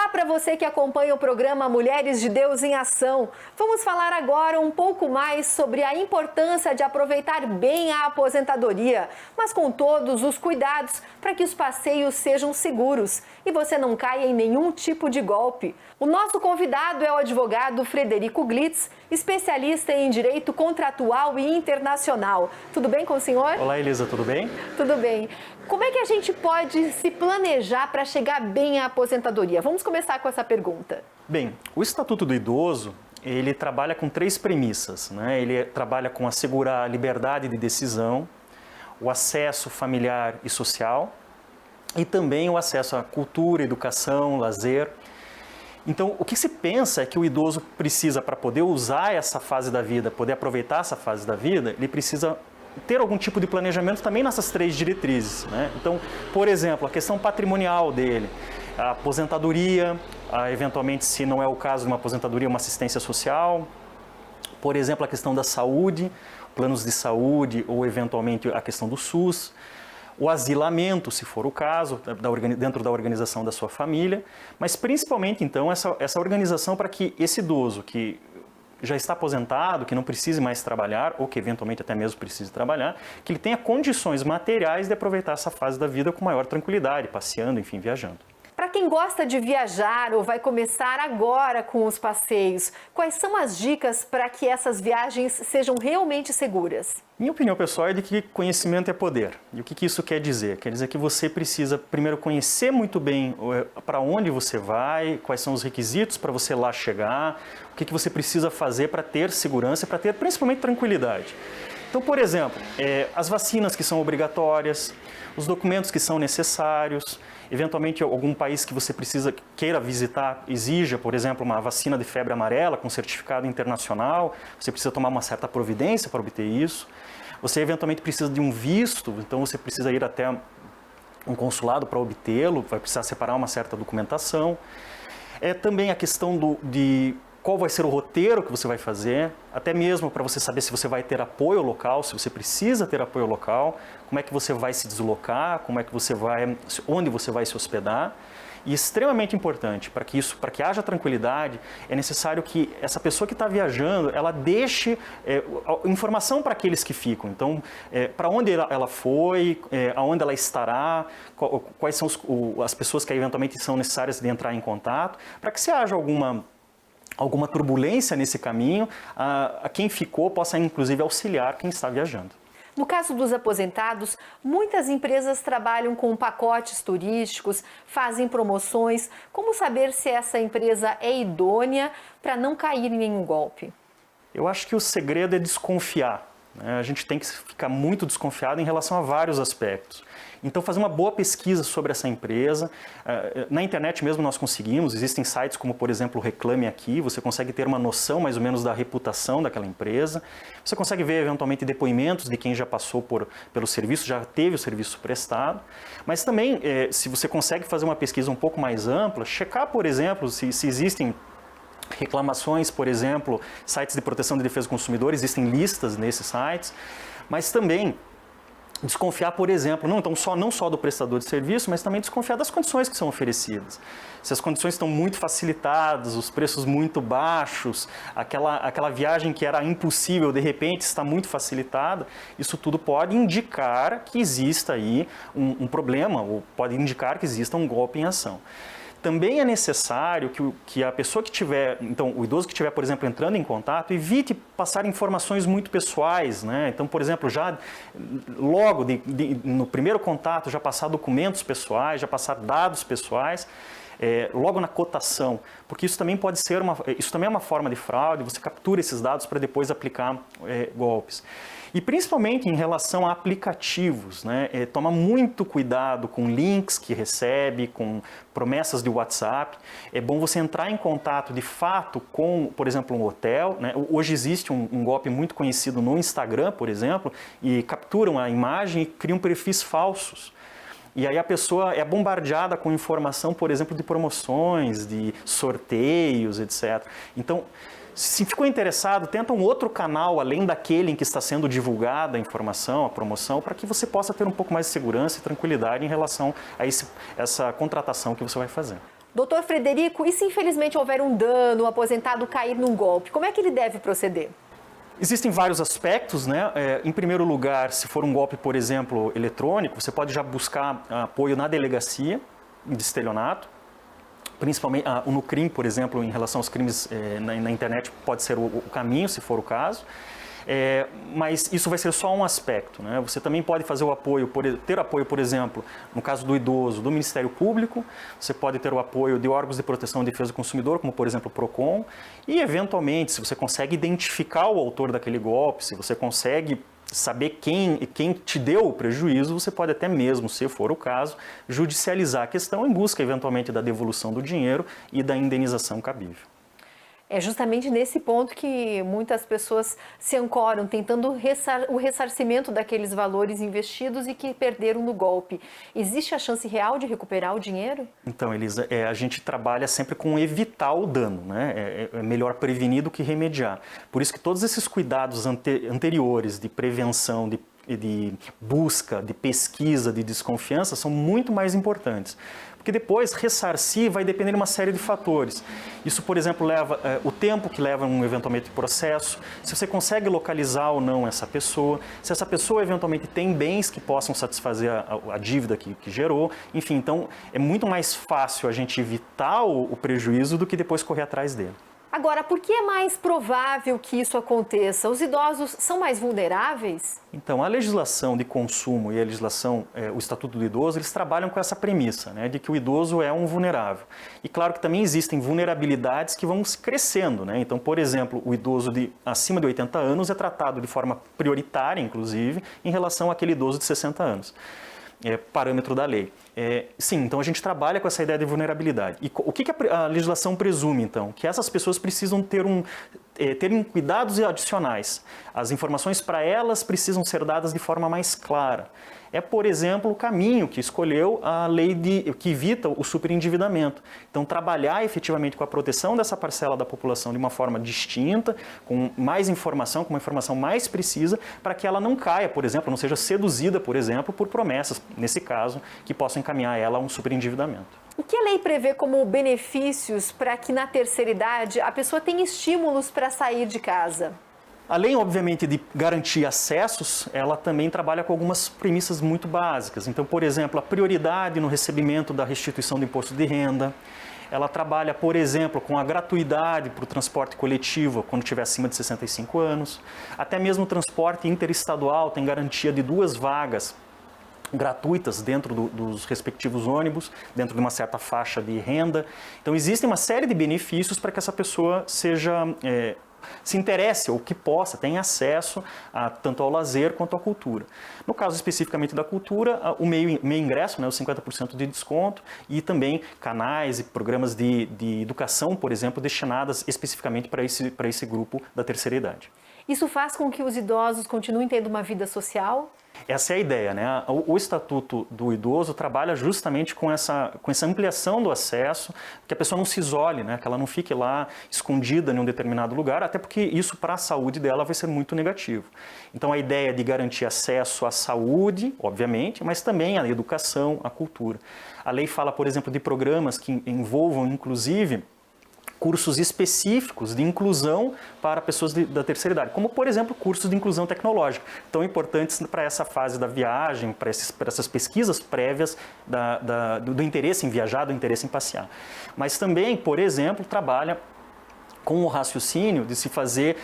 para você que acompanha o programa Mulheres de Deus em Ação. Vamos falar agora um pouco mais sobre a importância de aproveitar bem a aposentadoria, mas com todos os cuidados para que os passeios sejam seguros e você não caia em nenhum tipo de golpe. O nosso convidado é o advogado Frederico Glitz, especialista em direito contratual e internacional. Tudo bem com o senhor? Olá, Elisa, tudo bem? Tudo bem. Como é que a gente pode se planejar para chegar bem à aposentadoria? Vamos começar com essa pergunta. Bem, o Estatuto do Idoso, ele trabalha com três premissas, né? Ele trabalha com assegurar a liberdade de decisão, o acesso familiar e social e também o acesso à cultura, educação, lazer. Então, o que se pensa é que o idoso precisa, para poder usar essa fase da vida, poder aproveitar essa fase da vida, ele precisa ter algum tipo de planejamento também nessas três diretrizes, né? Então, por exemplo, a questão patrimonial dele, a aposentadoria, eventualmente, se não é o caso de uma aposentadoria, uma assistência social, por exemplo, a questão da saúde, planos de saúde ou eventualmente a questão do SUS, o asilamento, se for o caso, dentro da organização da sua família, mas principalmente, então, essa organização para que esse idoso que já está aposentado, que não precise mais trabalhar, ou que eventualmente até mesmo precise trabalhar, que ele tenha condições materiais de aproveitar essa fase da vida com maior tranquilidade, passeando, enfim, viajando. Para quem gosta de viajar ou vai começar agora com os passeios, quais são as dicas para que essas viagens sejam realmente seguras? Minha opinião pessoal é de que conhecimento é poder. E o que isso quer dizer? Quer dizer que você precisa primeiro conhecer muito bem para onde você vai, quais são os requisitos para você lá chegar, o que você precisa fazer para ter segurança, para ter principalmente tranquilidade. Então, por exemplo, as vacinas que são obrigatórias, os documentos que são necessários, eventualmente algum país que você queira visitar, exija, por exemplo, uma vacina de febre amarela com certificado internacional, você precisa tomar uma certa providência para obter isso. Você eventualmente precisa de um visto, então você precisa ir até um consulado para obtê-lo, vai precisar separar uma certa documentação. Também a questão de qual vai ser o roteiro que você vai fazer, até mesmo para você saber se você vai ter apoio local, se você precisa ter apoio local, como é que você vai se deslocar, onde você vai se hospedar. E extremamente importante, para que haja tranquilidade, é necessário que essa pessoa que está viajando, ela deixe informação para aqueles que ficam. Então, para onde ela foi, aonde ela estará, quais são as pessoas que eventualmente são necessárias de entrar em contato, para que se haja alguma turbulência nesse caminho, a quem ficou possa inclusive auxiliar quem está viajando. No caso dos aposentados, muitas empresas trabalham com pacotes turísticos, fazem promoções. Como saber se essa empresa é idônea para não cair em nenhum golpe? Eu acho que o segredo é desconfiar. A gente tem que ficar muito desconfiado em relação a vários aspectos. Então, fazer uma boa pesquisa sobre essa empresa. Na internet mesmo nós conseguimos, existem sites como, por exemplo, o Reclame Aqui, você consegue ter uma noção mais ou menos da reputação daquela empresa. Você consegue ver, eventualmente, depoimentos de quem já passou pelo serviço, já teve o serviço prestado. Mas também, se você consegue fazer uma pesquisa um pouco mais ampla, checar, por exemplo, se existem reclamações, por exemplo, sites de proteção de defesa do consumidor, existem listas nesses sites, mas também desconfiar, por exemplo, não só do prestador de serviço, mas também desconfiar das condições que são oferecidas. Se as condições estão muito facilitadas, os preços muito baixos, aquela viagem que era impossível, de repente está muito facilitada, isso tudo pode indicar que exista aí um problema, ou pode indicar que exista um golpe em ação. Também é necessário que a pessoa que tiver, então o idoso que estiver, por exemplo, entrando em contato, evite passar informações muito pessoais, né? Então, por exemplo, já logo no primeiro contato, já passar documentos pessoais, já passar dados pessoais, logo na cotação, porque isso também é uma forma de fraude, você captura esses dados para depois aplicar golpes. E principalmente em relação a aplicativos, né? Toma muito cuidado com links que recebe, com promessas de WhatsApp. É bom você entrar em contato de fato com, por exemplo, um hotel, né? Hoje existe um golpe muito conhecido no Instagram, por exemplo, e capturam a imagem e criam perfis falsos. E aí a pessoa é bombardeada com informação, por exemplo, de promoções, de sorteios, etc. Então, se ficou interessado, tenta um outro canal, além daquele em que está sendo divulgada a informação, a promoção, para que você possa ter um pouco mais de segurança e tranquilidade em relação a essa contratação que você vai fazer. Doutor Frederico, e se infelizmente houver um dano, o aposentado cair num golpe, como é que ele deve proceder? Existem vários aspectos, né? Em primeiro lugar, se for um golpe, por exemplo, eletrônico, você pode já buscar apoio na delegacia de estelionato, principalmente no crime, por exemplo, em relação aos crimes na internet, pode ser o caminho, se for o caso. Mas isso vai ser só um aspecto, né? Você também pode fazer o apoio, ter apoio, por exemplo, no caso do idoso, do Ministério Público, você pode ter o apoio de órgãos de proteção e defesa do consumidor, como por exemplo o PROCON, e eventualmente, se você consegue identificar o autor daquele golpe, se você consegue saber quem te deu o prejuízo, você pode até mesmo, se for o caso, judicializar a questão em busca eventualmente da devolução do dinheiro e da indenização cabível. É justamente nesse ponto que muitas pessoas se ancoram, tentando o ressarcimento daqueles valores investidos e que perderam no golpe. Existe a chance real de recuperar o dinheiro? Então, Elisa, a gente trabalha sempre com evitar o dano, né? É melhor prevenir do que remediar. Por isso que todos esses cuidados anteriores de prevenção, de busca, de pesquisa, de desconfiança são muito mais importantes. Porque depois, ressarcir vai depender de uma série de fatores. Isso, por exemplo, leva o tempo que leva um eventualmente processo, se você consegue localizar ou não essa pessoa, se essa pessoa eventualmente tem bens que possam satisfazer a dívida que gerou. Enfim, então é muito mais fácil a gente evitar o prejuízo do que depois correr atrás dele. Agora, por que é mais provável que isso aconteça? Os idosos são mais vulneráveis? Então, a legislação de consumo e a legislação, o Estatuto do Idoso, eles trabalham com essa premissa, né, de que o idoso é um vulnerável. E claro que também existem vulnerabilidades que vão crescendo, né? Então, por exemplo, o idoso acima de 80 anos é tratado de forma prioritária, inclusive, em relação àquele idoso de 60 anos. Parâmetro da lei. Sim, então a gente trabalha com essa ideia de vulnerabilidade. E o que a legislação presume, então? Que essas pessoas precisam terem cuidados adicionais. As informações para elas precisam ser dadas de forma mais clara. Por exemplo, o caminho que escolheu a lei que evita o superendividamento. Então, trabalhar efetivamente com a proteção dessa parcela da população de uma forma distinta, com mais informação, com uma informação mais precisa, para que ela não caia, por exemplo, não seja seduzida, por exemplo, por promessas, nesse caso, que possam encaminhar ela a um superendividamento. O que a lei prevê como benefícios para que na terceira idade a pessoa tenha estímulos para sair de casa? Além, obviamente, de garantir acessos, ela também trabalha com algumas premissas muito básicas. Então, por exemplo, a prioridade no recebimento da restituição do imposto de renda. Ela trabalha, por exemplo, com a gratuidade para o transporte coletivo quando estiver acima de 65 anos. Até mesmo o transporte interestadual tem garantia de 2 vagas gratuitas dentro dos respectivos ônibus, dentro de uma certa faixa de renda. Então, existem uma série de benefícios para que essa pessoa se interesse ou que tenha acesso tanto ao lazer quanto à cultura. No caso especificamente da cultura, o meio ingresso, né, os 50% de desconto, e também canais e programas de educação, por exemplo, destinadas especificamente para esse grupo da terceira idade. Isso faz com que os idosos continuem tendo uma vida social? Essa é a ideia, né? O Estatuto do Idoso trabalha justamente com essa ampliação do acesso, que a pessoa não se isole, né? Que ela não fique lá escondida em um determinado lugar, até porque isso para a saúde dela vai ser muito negativo. Então a ideia de garantir acesso à saúde, obviamente, mas também à educação, à cultura. A lei fala, por exemplo, de programas que envolvam, inclusive, cursos específicos de inclusão para pessoas da terceira idade, como, por exemplo, cursos de inclusão tecnológica, tão importantes para essa fase da viagem, para essas pesquisas prévias do interesse em viajar, do interesse em passear. Mas também, por exemplo, trabalha com o raciocínio de se fazer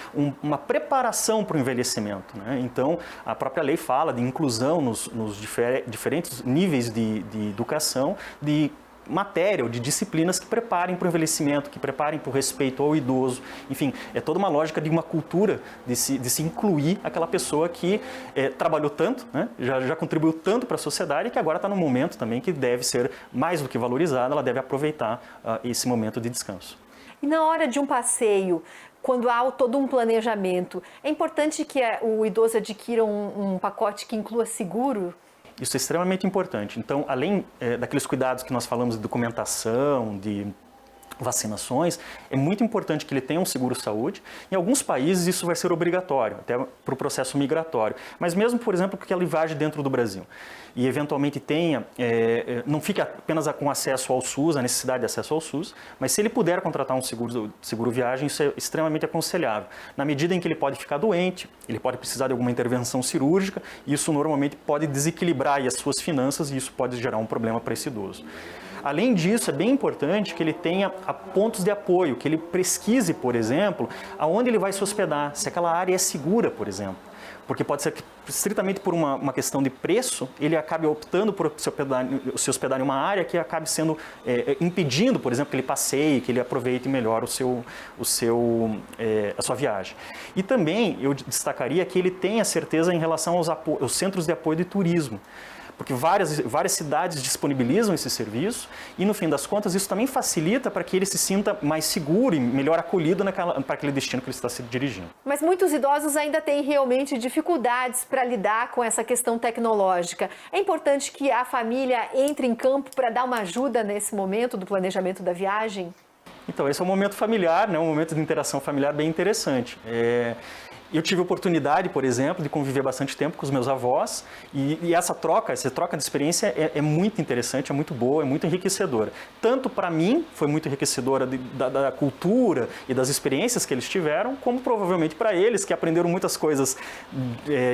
uma preparação para o envelhecimento, né? Então, a própria lei fala de inclusão nos diferentes níveis de educação, de matéria ou de disciplinas que preparem para o envelhecimento, que preparem para o respeito ao idoso. Enfim, é toda uma lógica de uma cultura de se incluir aquela pessoa que trabalhou tanto, né? já contribuiu tanto para a sociedade, que agora está num momento também que deve ser mais do que valorizada, ela deve aproveitar esse momento de descanso. E na hora de um passeio, quando há todo um planejamento, é importante que o idoso adquira um pacote que inclua seguro? Isso é extremamente importante. Então, além daqueles cuidados que nós falamos de documentação, vacinações, é muito importante que ele tenha um seguro-saúde. Em alguns países isso vai ser obrigatório, até para o processo migratório. Mas mesmo, por exemplo, que ele viaje dentro do Brasil e eventualmente tenha, não fique apenas com acesso ao SUS, a necessidade de acesso ao SUS, mas se ele puder contratar um seguro viagem, isso é extremamente aconselhável. Na medida em que ele pode ficar doente, ele pode precisar de alguma intervenção cirúrgica, isso normalmente pode desequilibrar aí as suas finanças e isso pode gerar um problema para esse idoso. Além disso, é bem importante que ele tenha pontos de apoio, que ele pesquise, por exemplo, aonde ele vai se hospedar, se aquela área é segura, por exemplo. Porque pode ser que, estritamente por uma questão de preço, ele acabe optando por se hospedar em uma área que acabe sendo impedindo, por exemplo, que ele passeie, que ele aproveite melhor a sua viagem. E também eu destacaria que ele tenha certeza em relação aos centros de apoio de turismo. Porque várias cidades disponibilizam esse serviço e, no fim das contas, isso também facilita para que ele se sinta mais seguro e melhor acolhido para aquele destino que ele está se dirigindo. Mas muitos idosos ainda têm realmente dificuldades para lidar com essa questão tecnológica. É importante que a família entre em campo para dar uma ajuda nesse momento do planejamento da viagem? Então, esse é um momento familiar, né? Um momento de interação familiar bem interessante. Eu tive a oportunidade, por exemplo, de conviver bastante tempo com os meus avós e essa troca de experiência é muito interessante, é muito boa, é muito enriquecedora. Tanto para mim, foi muito enriquecedora da cultura e das experiências que eles tiveram, como provavelmente para eles, que aprenderam muitas coisas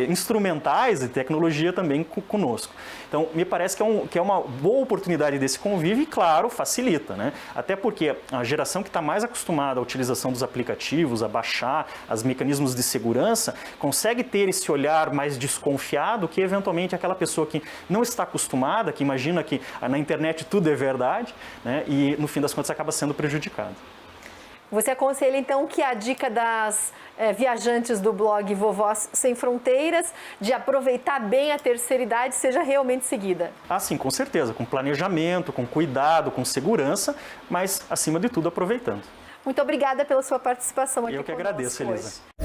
instrumentais e tecnologia também conosco. Então, me parece que é uma boa oportunidade desse convívio e, claro, facilita, né? Até porque a geração que está mais acostumada à utilização dos aplicativos, a baixar os mecanismos de segurança, consegue ter esse olhar mais desconfiado que, eventualmente, aquela pessoa que não está acostumada, que imagina que na internet tudo é verdade, né? E, no fim das contas, acaba sendo prejudicado. Você aconselha, então, que a dica das viajantes do blog Vovós Sem Fronteiras de aproveitar bem a terceira idade seja realmente seguida? Ah, sim, com certeza, com planejamento, com cuidado, com segurança, mas, acima de tudo, aproveitando. Muito obrigada pela sua participação aqui. Eu que agradeço, Elisa. Hoje.